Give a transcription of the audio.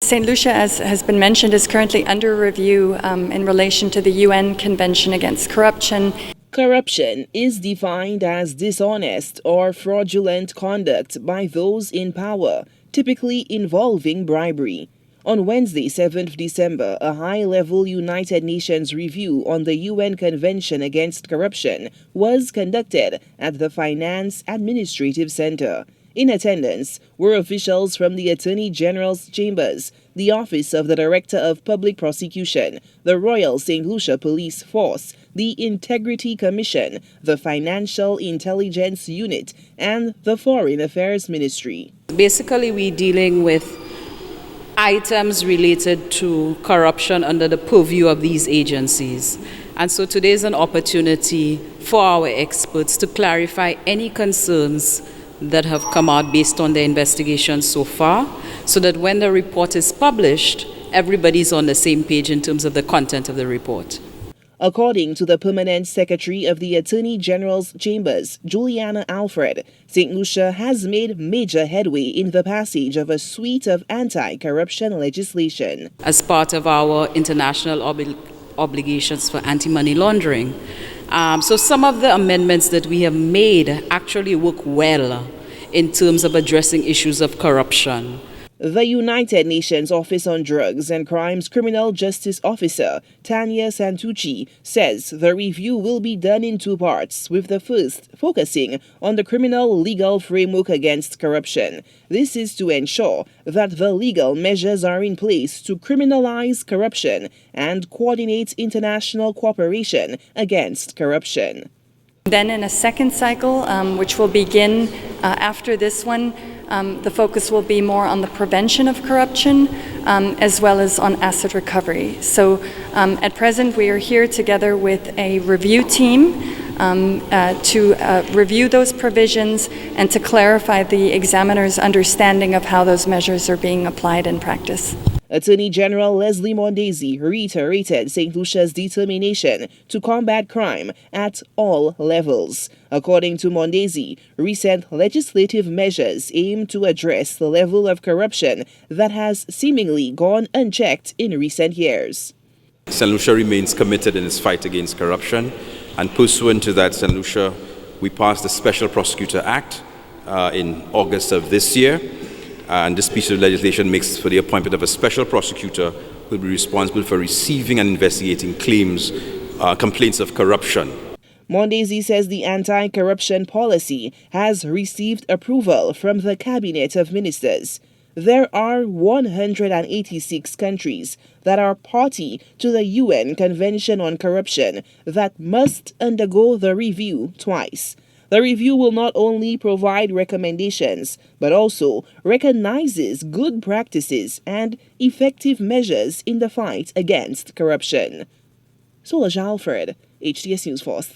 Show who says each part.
Speaker 1: Saint Lucia, as has been mentioned, is currently under review in relation to the UN Convention Against Corruption.
Speaker 2: Corruption is defined as dishonest or fraudulent conduct by those in power, typically involving bribery. On Wednesday, 7th December, a high-level United Nations review on the UN Convention Against Corruption was conducted at the Finance Administrative Center. In attendance were officials from the Attorney General's Chambers, the Office of the Director of Public Prosecution, the Royal Saint Lucia Police Force, the Integrity Commission, the Financial Intelligence Unit, and the Foreign Affairs Ministry.
Speaker 3: Basically, we're dealing with items related to corruption under the purview of these agencies. And so today is an opportunity for our experts to clarify any concerns that have come out based on the investigation so far, so that when the report is published, everybody's on the same page in terms of the content of the report.
Speaker 2: According to the Permanent Secretary of the Attorney General's Chambers, Juliana Alfred, St. Lucia has made major headway in the passage of a suite of anti-corruption legislation.
Speaker 3: As part of our international obligations for anti-money laundering. So some of the amendments that we have made actually work well in terms of addressing issues of corruption.
Speaker 2: The United Nations Office on Drugs and Crimes Criminal Justice Officer, Tanya Santucci, says the review will be done in two parts, with the first focusing on the criminal legal framework against corruption. This is to ensure that the legal measures are in place to criminalize corruption and coordinate international cooperation against corruption.
Speaker 1: Then in a second cycle, which will begin after this one, the focus will be more on the prevention of corruption as well as on asset recovery. So at present we are here together with a review team to review those provisions and to clarify the examiner's understanding of how those measures are being applied in practice.
Speaker 2: Attorney General Leslie Mondesir reiterated St. Lucia's determination to combat crime at all levels. According to Mondesir, recent legislative measures aim to address the level of corruption that has seemingly gone unchecked in recent years.
Speaker 4: St. Lucia remains committed in its fight against corruption, and pursuant to that, St. Lucia, we passed the Special Prosecutor Act in August of this year. And this piece of legislation makes for the appointment of a special prosecutor who will be responsible for receiving and investigating complaints of corruption.
Speaker 2: Mondesir says the anti-corruption policy has received approval from the Cabinet of Ministers. There are 186 countries that are party to the UN Convention on Corruption that must undergo the review twice. The review will not only provide recommendations, but also recognizes good practices and effective measures in the fight against corruption. Solange Alfred, HTS News Force.